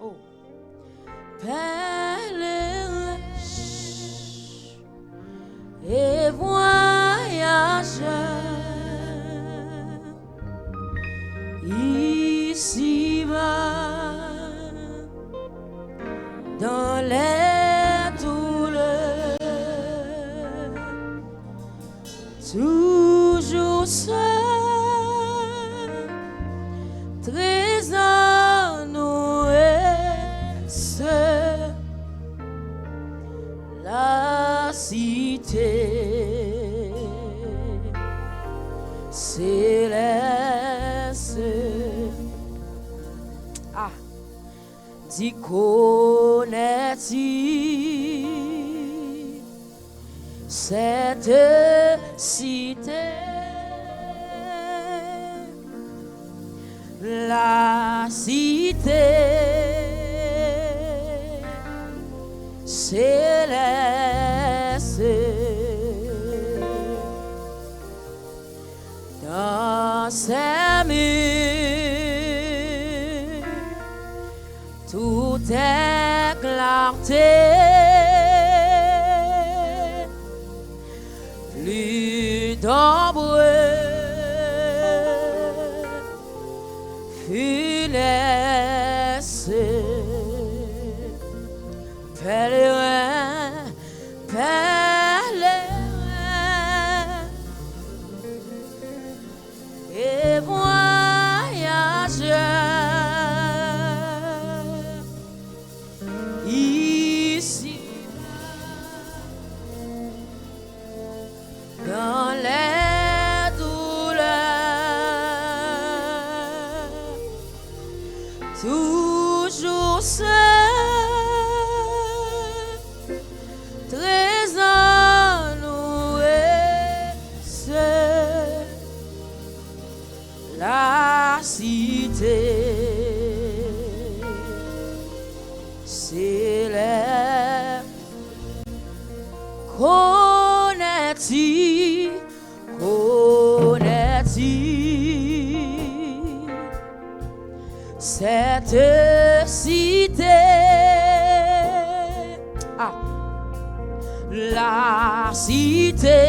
Oh. Pèlerin et voyageur ici-bas dans les douleurs, toujours seul, trésor noué, seul, la cité céleste. Ah, dis connais-tu cette cité, la cité céleste, dans ses murs tout est clarté, plus nombreux funeste, pèlerin, pèlerin et voyageur ici dans les douleurs, toujours seul, trésor noué, seul, la cité céleste. Connais-tu, connais-tu cette cité, ah, la cité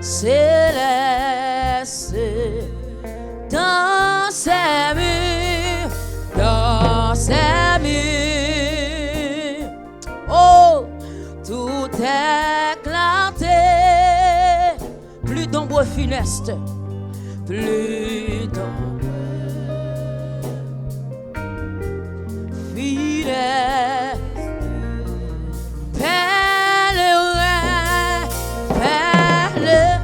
céleste, dans ses murs, dans ses murs, oh, tout est clarté, plus d'ombre funeste, plus d'ombre funeste, pèlerin, pèlerin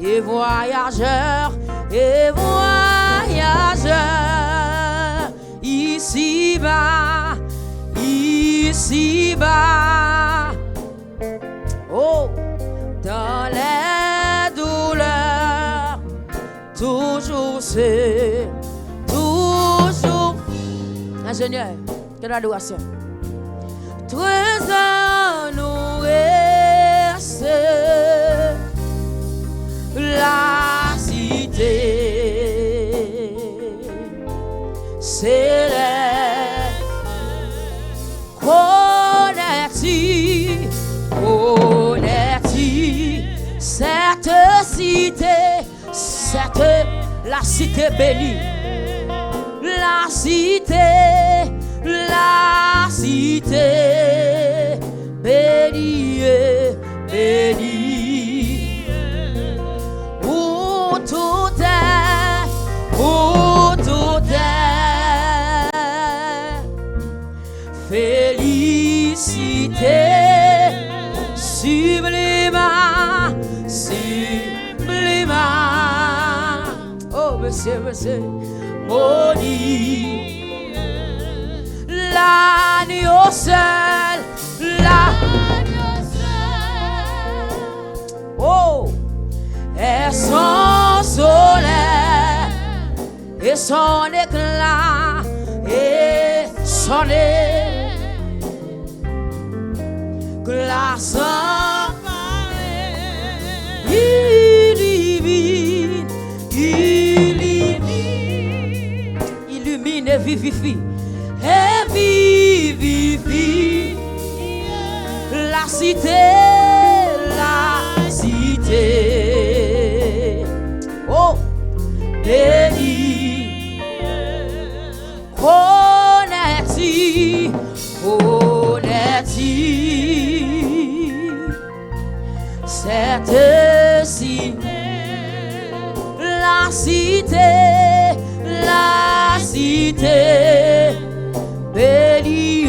et voyageur, ici-bas, ici-bas, oh, dans les douleurs, toujours c'est, toujours, ingénieur, de l'adoration, trésor noué, la cité céleste. Connais-tu, connais-tu cette cité, la cité bénie, la cité bénie, bénie, où tout est, félicité, sublime, oh monsieur, maudit, l'agneau seul, oh, et son soleil, et son éclat, et son glace, il divine, vivifie, et vivifie la cité, la cité. Oh, béni, connais-tu, connais-tu cette cité, la cité, la cité, béni,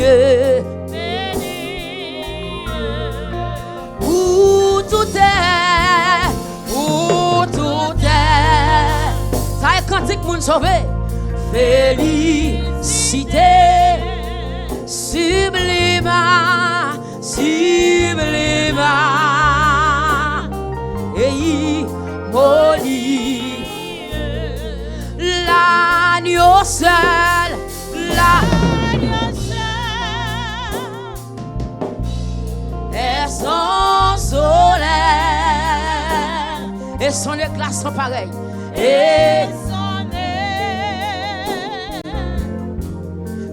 où tout est, où tout est. Ça est cantique moun sauvé. Félicité, sublima, sublima, et moli, l'agneau seul, l'agneau seul, et son soleil, et son éclat sont pareils, et son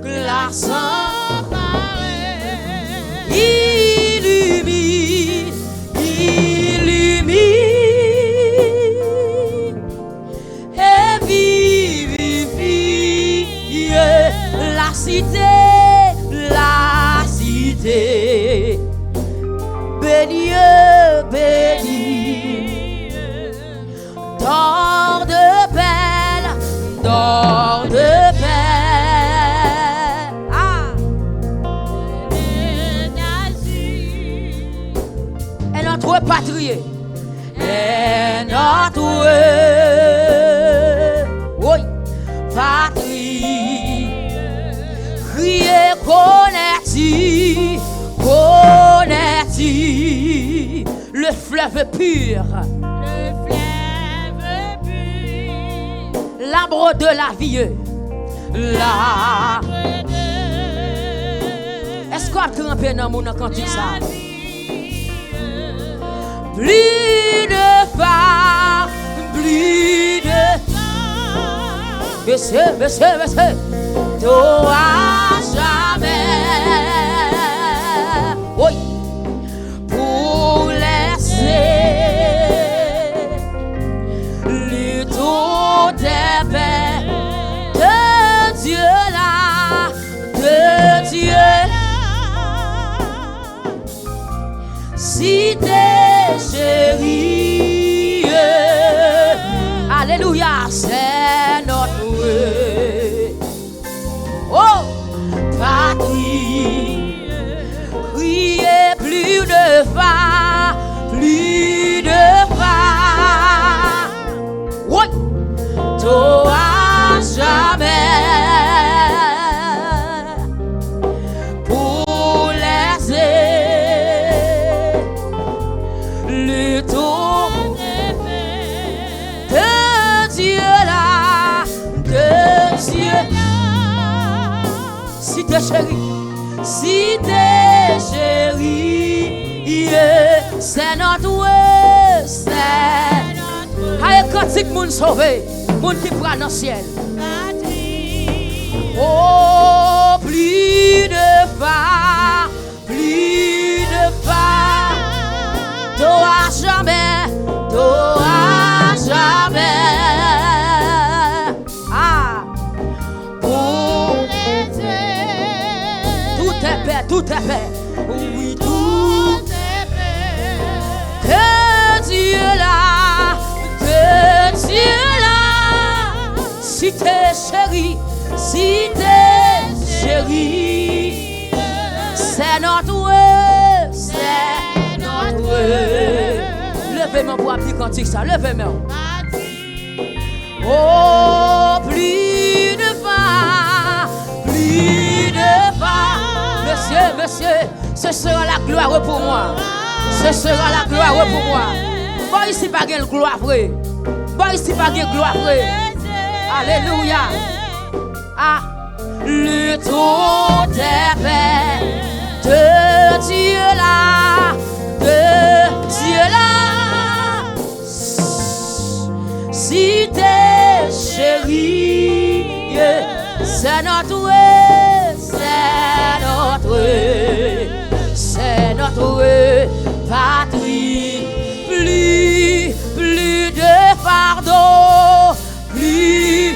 éclat sont pareils, illumine, illumine, et vivifie la cité, la cité. Béni, béni, d'or de belle, d'or de belle. Ah, et notre patrie, et notre oui, patrie, criez, connais-tu, connais-tu le fleuve pur, l'arbre de la vie, l'arbre de... Est-ce qu'on a trempé dans mon cantique ça? Plus de phare, plus de phare. Monsieur, monsieur, monsieur, toi jamais. Oui, pour laisser le tout des paix de Dieu là, de Dieu là. Si t'es chéri, alléluia, c'est notre oh, patrie. Criez plus de phare, plus de phare. Oui, toi jamais pour laisser le tour de Dieu là, de Dieu là. Si t'es chéri, si t'es chéri, c'est notre c'est notre aïe cantique moun sauvé, moun qui prend dans le ciel. Oh, plus de phare, plus de phare, toi jamais, toi jamais. Ah, pour les tout est paix, tout est paix. Oui, tout est paix. Que Dieu là, que Dieu là. Si t'es chéri, si t'es chéri, c'est notre levez-moi pour appeler cantique ça, levez-moi. Oh, plus de phare, plus de phare. Monsieur, monsieur, ce sera la gloire pour moi. Ce sera la gloire pour moi. Bon, ici pas de gloire vraie. Bon, ici pas de gloire vraie. Alléluia. Ah, le tout est paix de Dieu là, de Dieu là. Si t'es chéri, c'est notre patrie. Plus de pardon, plus.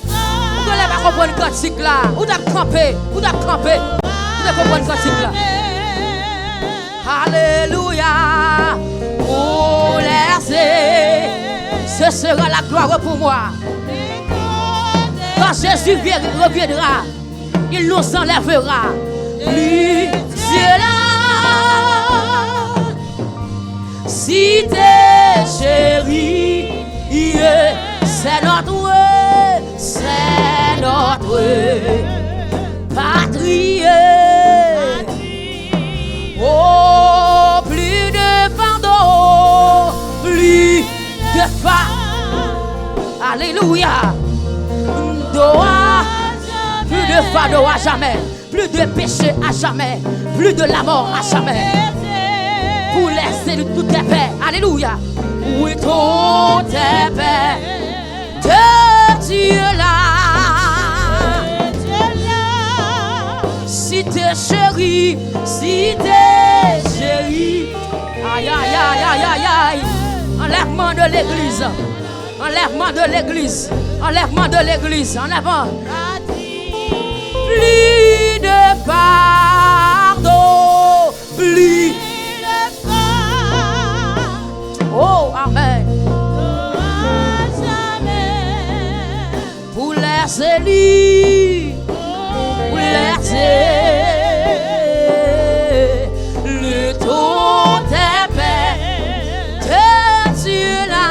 Vous ne pas comprendre le cantique là. Vous devez camper, vous devez camper. Vous devez comprendre le cantique là. Alléluia. Pour les ce sera la gloire pour moi. Quand Jésus reviendra, il nous enlèvera. Plus cela, si t'es chéri, c'est notre patrie. Oh, plus de pardon, plus de alléluia. Plus de fardeau à jamais, plus de péché à jamais, plus de la mort à jamais. Pour laisser tout est paix, alléluia. Oui, tout est paix de Dieu là. Si t'es chéri, aïe, aïe, aïe, aïe, aïe, aïe. Enlèvement de l'église, enlèvement de l'église, enlèvement de l'église, en avant. Plus de pardon, plus de pardon. Oh, amen. Pour les élus, pour les le tout est paix de Dieu là,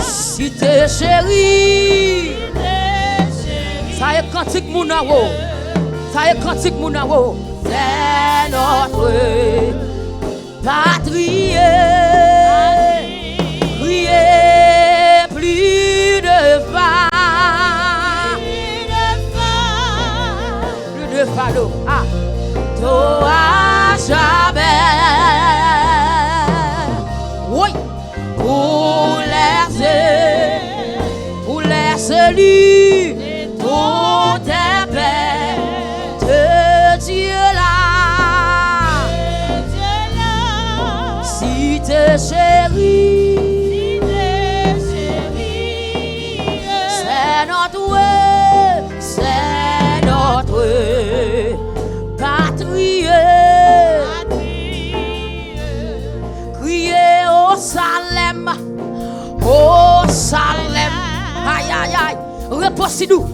si t'es chéri. Ça est cantique mon amour, ça est cantique mon amour. C'est notre patrie. Priez plus de fardeau, ah, toi jamais. Oui, pour les élus, pour tes paix de Dieu là. Si t'es chéri, c'est notre patrie. Criez au Salem, aïe aïe aïe, repose-nous,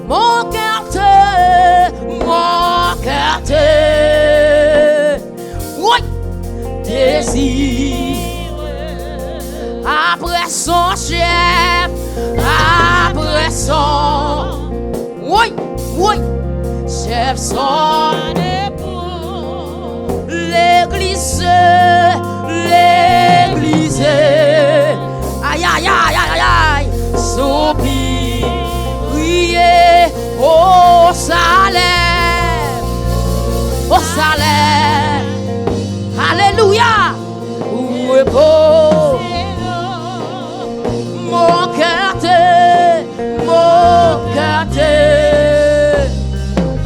mon cœur oui, désire après son chef, après son, oui, chef son époux, l'église, aïe, aïe, aïe, aïe, aïe, soupir, prier au salaire, alléluia, repos, mon cœur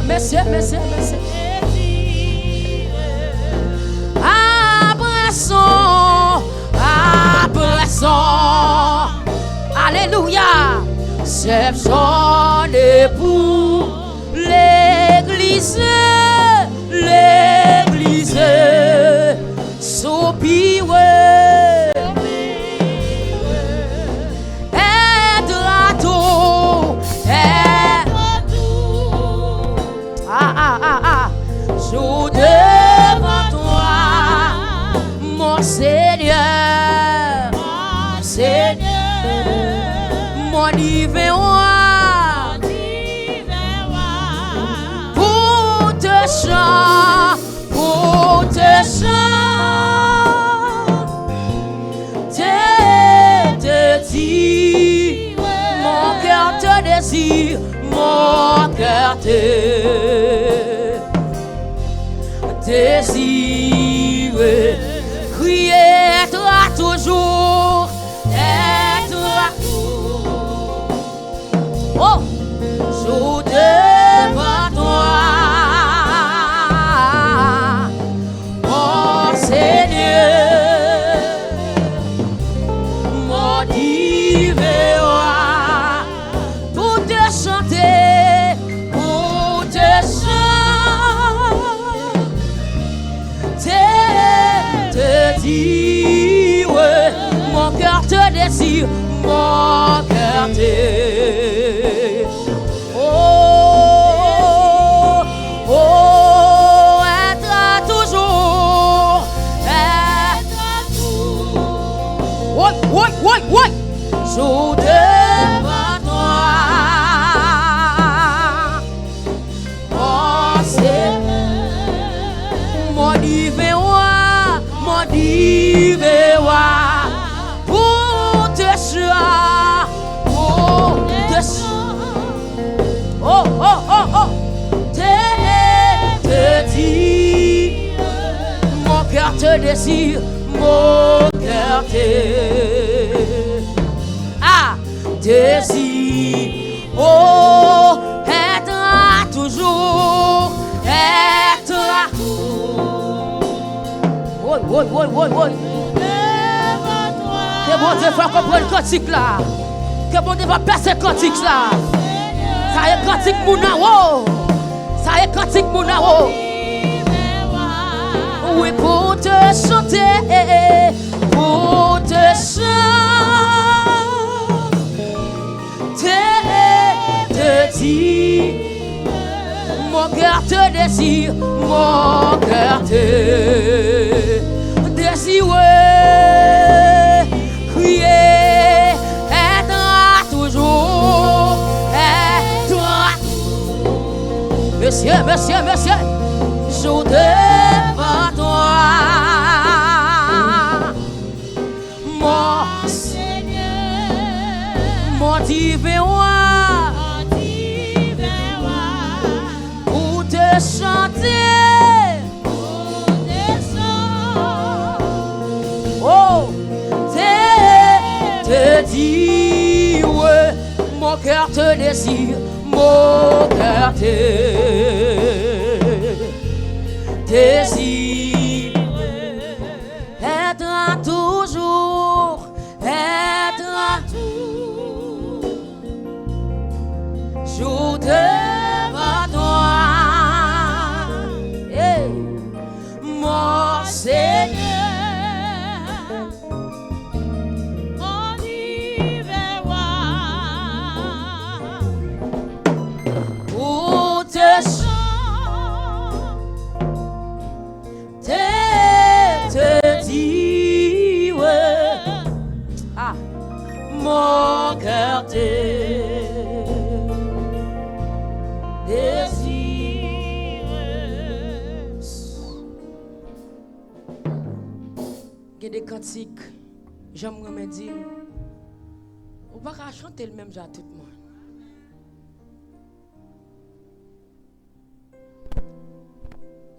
Messieurs. Abressons, alléluia, c'est son époux, l'église, soupire, aidera tout, joue devant toi, mon Seigneur, mon divin roi, pour te chanter, te dire, mon cœur te désire, mon cœur te désire, crier-toi toujours. désire, mon cœur te désire, mon cœur te. Oh, oh, être toujours, oui, oui, oui, oui, jour devant toi. Oh, c'est mon divin roi, mon divin roi, pour te choisir, pour te choisir. Oh, oh, oh, oh, te dire, mon cœur te désire, mon cœur te. Ah, désire, oh, être toujours, être. Oui, oui, oui, oui, oui. Que bon Dieu va comprendre le cantique là. Que bon Dieu va passer le cantique là. Ça y est, cantique Mounao. Ça y est, cantique Mounao. Oui, pour te chanter, pour te chanter, te dire, mon cœur te désire, mon cœur te désire, crier, être toujours, être. Monsieur, monsieur, monsieur, jour devant toi, mon Seigneur, mon divin roi, pour te chanter, oh, te dire, mon cœur te désire, mon cœur te désire, être toujours, être jour devant toi, hey, mon Seigneur, mon divin roi, pour te dire, ah, mon cœur te désire. Il y a des cantiques, j'aimerais me dire, on va pas chanter le même genre à tout le monde.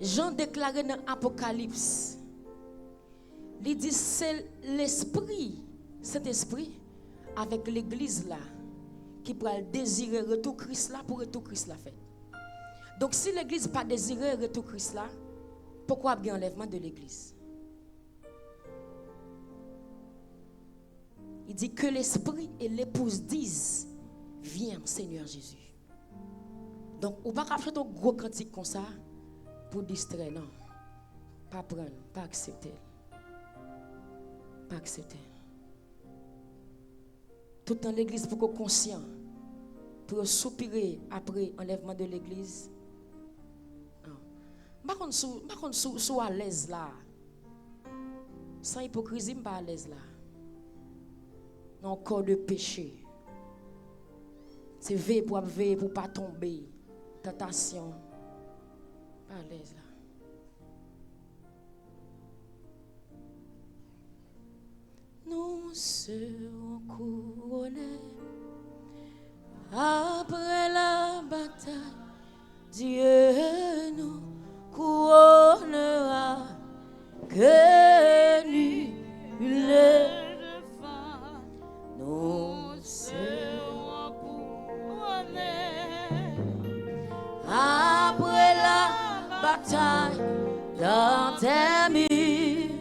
Jean déclaré dans l'Apocalypse, il dit c'est l'esprit, cet esprit avec l'église là qui pourra désirer retour Christ là pour retour Christ là fait. Donc si l'église pas désirer retour Christ là, pourquoi il y a un enlèvement de l'église? Il dit que l'esprit et l'épouse disent viens Seigneur Jésus. Donc on va pas faire un gros cantique comme ça pour distraire, non. Pas prendre, pas accepter. Pas accepter. Tout dans l'église pour qu'on conscient, pour soupirer après enlèvement de l'église. Par contre, sous à l'aise là. Sans hypocrisie, pas à l'aise là. Dans le corps de péché. C'est veiller pour pas tomber. Tentation. Pas à l'aise là. Nous serons couronnés après la bataille. Dieu nous couronnera que nul ne va. Nous serons couronnés après la bataille dans tes murs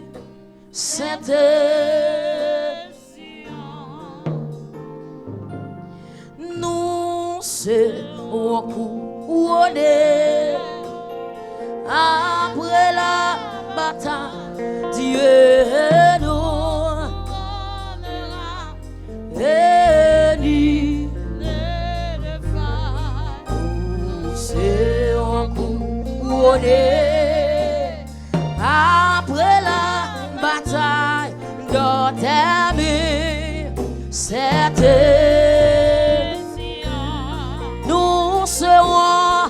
saintes. Nous serons couronnés après la bataille. Dieu couronné. Après la bataille dans tes mains, c'était nous serons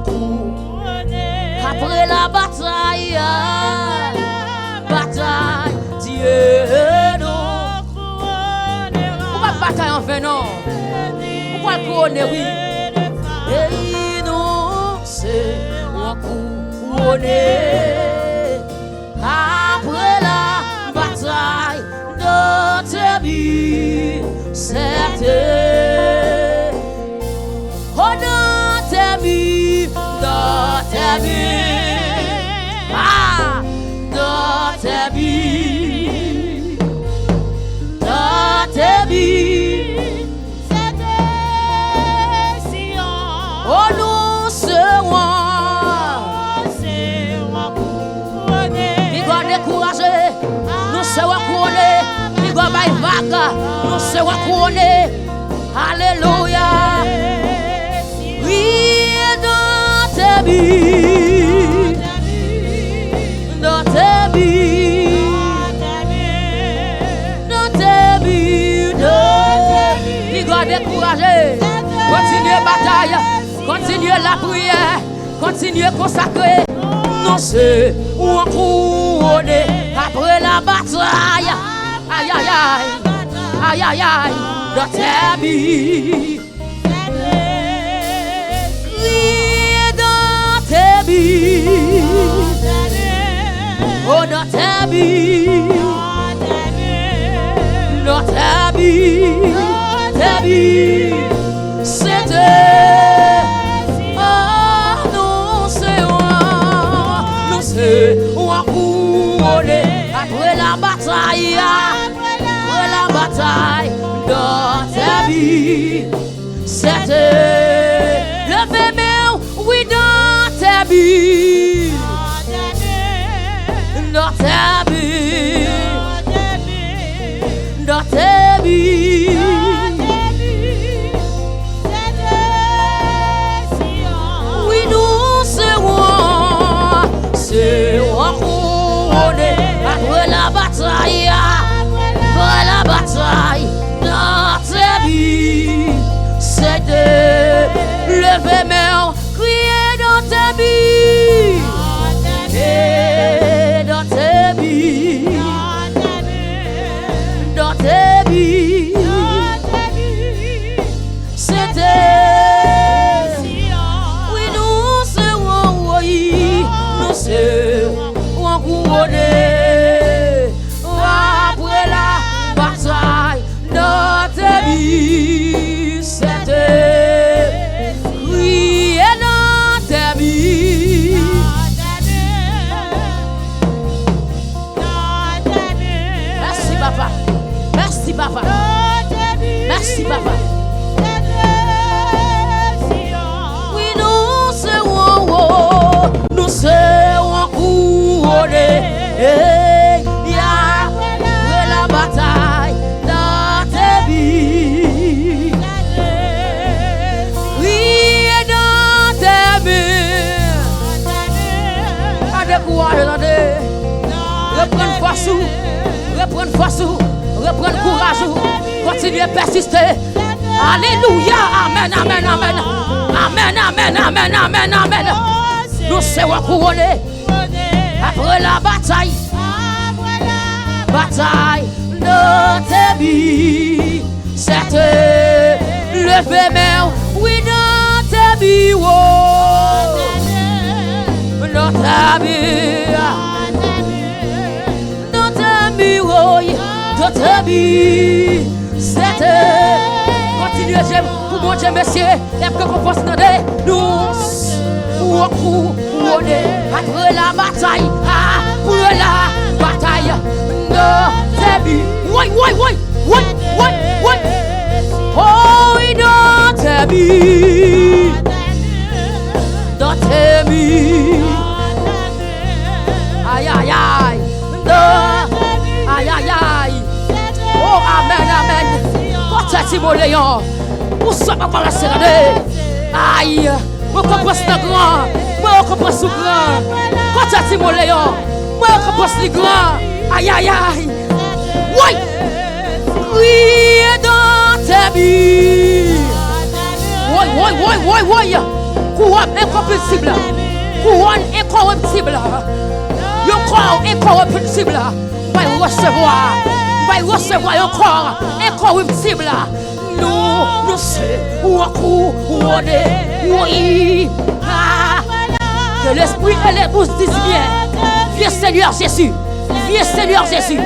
couronnés. Après la bataille, Dieu nous couronnera. Pourquoi bataille en fait non? Pourquoi couronner oui? Et nous serons couronnés. Après la bataille de ta vie, c'était oh dans ta vie, dans ta vie, ah, dans ta vie, dans ta vie, c'était Sion. Oh nous serons couronnés. Il doit décourager, nous serons couronnés. Il doit bailler vague, nous serons couronnés. Alléluia. Oui, dans ta vie, dans ta vie, dans ta vie, il doit décourager. Continuez la bataille, continuez la prière, continuez à consacrer. Non, c'est où on couronne après la bataille. Aïe, aïe, aïe, aïe, aïe, aïe, dans ta vie. Oui, dans ta vie. Oh, dans ta vie. Dans ta vie. Ta vie. C'était. Oh, nous c'est on couronné après la bataille. Après la bataille. Dans ta vie. C'était. Levez main, oui, dans ta vie. Dans ta vie. Dans ta vie. Oui, nous serons couronnés après la bataille. Après la bataille. Dans ta vie. C'était. Levez main, criez dans ta vie. Et dans ta vie. Dans ta vie. C'était. Oui, nous serons, oui, nous serons couronnés. Après la bataille, dans ta vie. C'était. Oui, et dans ta vie. Merci, papa. Merci, papa. Merci, papa. Oui, nous serons couronnés. Après la bataille dans ta vie. Oui, et dans ta vie. Pas de courage, attendez. Reprendre force, reprendre force, reprendre courage. Continuez à persister. Alléluia. Amen, amen, amen. Amen, amen, amen, amen, amen. Nous serons couronnés. Après la bataille. Bataille de ta vie. C'était levé main. Oui, dans ta vie. Oh. Dans ta vie. Dans ta vie. Oh. Dans ta vie. C'était. Continuez, j'aime. Pour mon Dieu, messieurs. Et que qu'on fasse dans des. Nous. Après la bataille. Après la bataille. Dans ta vie. Oui, oui, oui. Oui, oui, oui. Oh, oui, dans ta vie. Dans ta vie. Aïe, aïe, aïe. Aïe, aïe, aïe. Oh, amen, amen. Quand tu es Timoléon, où ça va pas la serrer? Aïe, Moi récompense le grand. Moi récompense le grand. Quand tu as dit mon Léon, moi récompense le grand. Aïe aïe aïe. Oui. Oui, dans ta vie. Oui, oui, oui, oui, oui. Couronne incorruptible. Couronne incorruptible. Yon corps incorruptible. On va recevoir. On va recevoir un corps incorruptible. Nous sommes où on est. Oui. Que l'esprit et les bouches disent bien. Viens Seigneur Jésus. Viens Seigneur Jésus.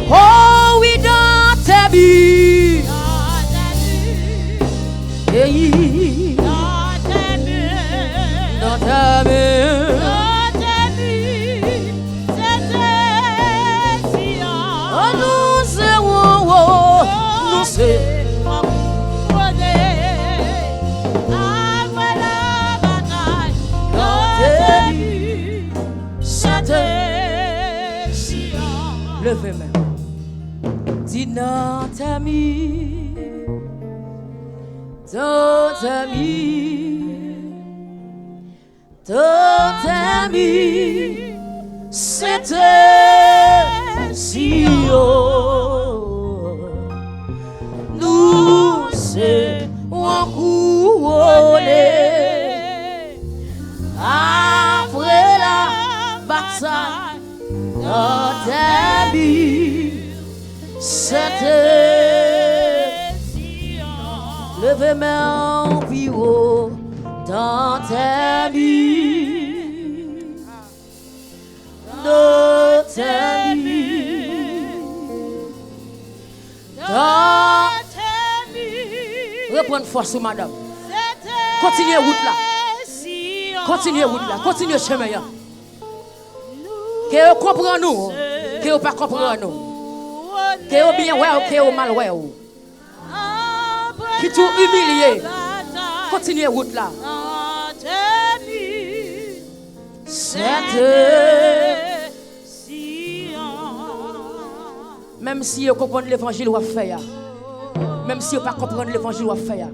Oh oui, dans ta vie. Dans ta vie. Oh nous serons. Nous serons. Levez main. Dis notre ami, c'était Sion. Nous serons couronnés après la bataille. Notre ami, c'était levez main en bureau dans ta vie. Notre ami, dans ta vie. Reprendre force, madame. Continuez route là. Continuez route là. Continuez chemin là. Que vous comprenez nous, que vous pas comprenez nous, que vous bien ouais ou que vous mal ouais ou, qui tout humilié, continuez route là. Même si vous comprenez l'évangile ou faire, même si vous pas comprenez l'évangile ou faire,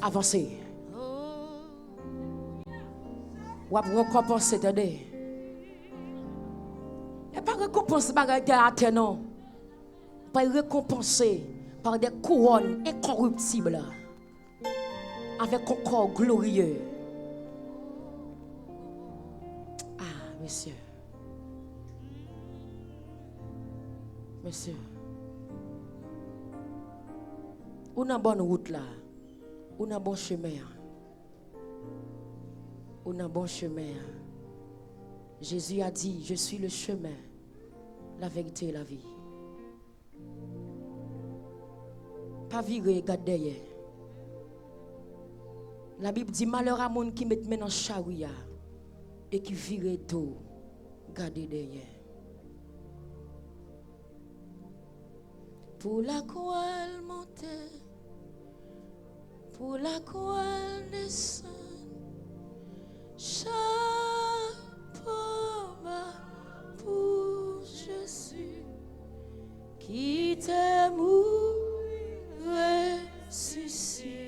avancez. Ou après récompenser, attendez. Il n'y a pas de récompense par la terre, non. Pas récompensé par des couronnes incorruptibles avec un corps glorieux. Ah, monsieur. Monsieur. On a une bonne route là. On a un bon chemin. On a un bon chemin. Jésus a dit, je suis le chemin, la vérité et la vie. Pas virer, garde derrière. La Bible dit, malheur à monde qui met main dans charia et qui vire dos, garde derrière. Pour la croix elle montait, pour la croix elle descend, pour Jésus qui t'aime ressuscité.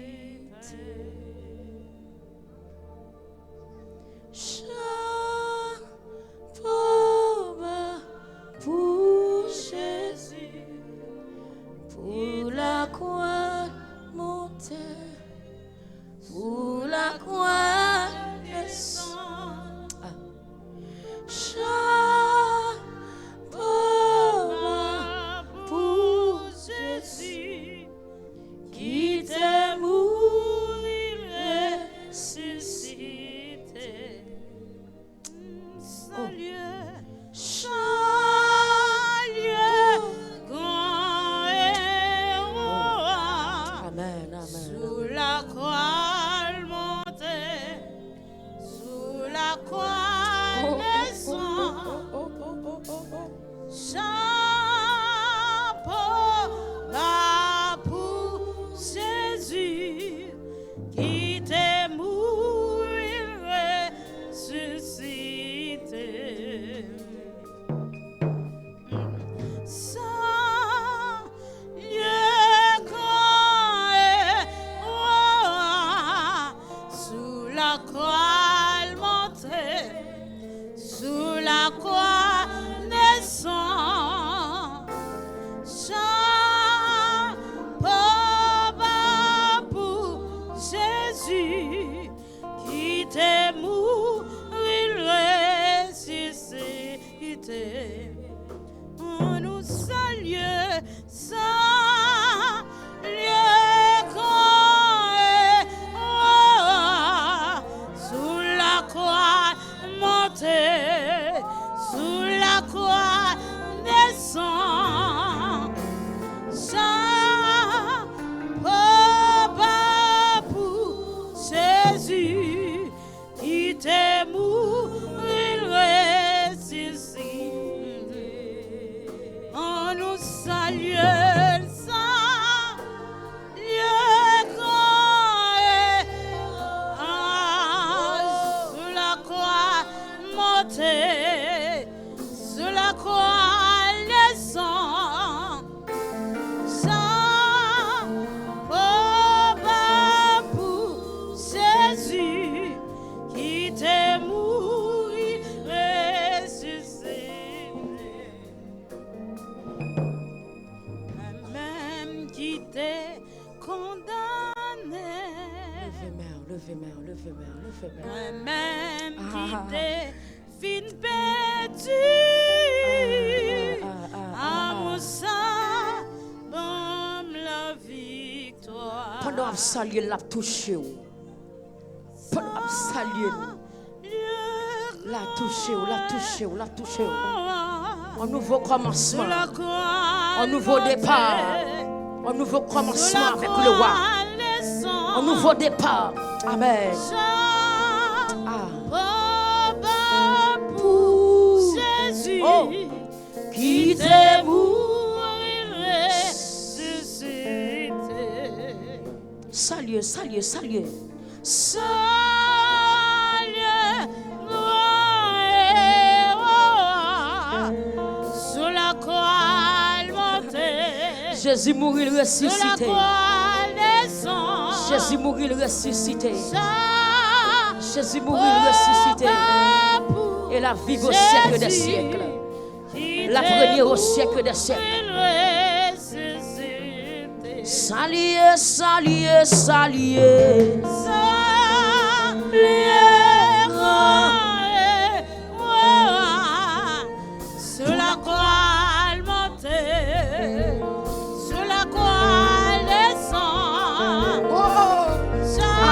Pour Jésus, pour la croix montée, pour la croix descend. ressuscité. On nous salue, salue quand sous la croix montée, sous la croix descend. Ça papa pour Jésus qui t'est mort, il ressuscite. On nous salue, sous la croix montée, sous la croix descend. Ça papa pour Jésus qui t'est mort, ressuscité. Même qui t'est condamné. Levez main. Même qui t'est fin perdu. Amour ça, bon la victoire. Pendant que saluer l'a touché. Pendant que saluer l'a touché. Un nouveau commencement. Un nouveau départ. Un nouveau commencement avec le roi. Un nouveau départ. Amen. Pour Jésus qui t'est mort, ressuscité. Saluez. Saluez, sous la croix montée, Jésus mourit ressuscité. sous la croix descend. Jésus mourit ressuscité. Jésus mourit Oh, ressuscité. pour Et la vie au siècle des Jésus siècles. qui La t'est première au mort, siècle des siècles. ressuscité. Saluez. Sur la croix montée, sur la croix descend.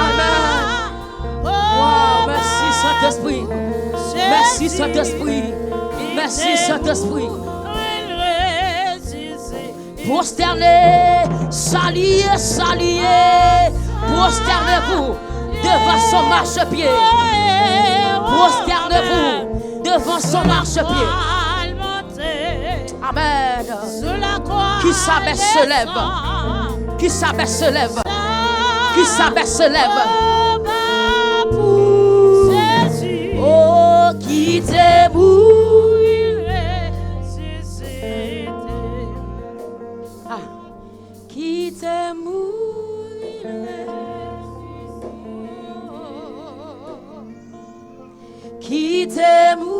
Amen. Wow, merci Saint-Esprit. Merci Saint-Esprit. Merci Saint-Esprit. Prosternez, saluez. Prosternez-vous devant son marchepied. Prosternez-vous devant son marchepied. Amen. Qui s'abaisse se lève. Qui s'abaisse se lève. Qui s'abaisse se lève. Oh, qui t'est mort. Qui t'est mort. Qui t'est mort.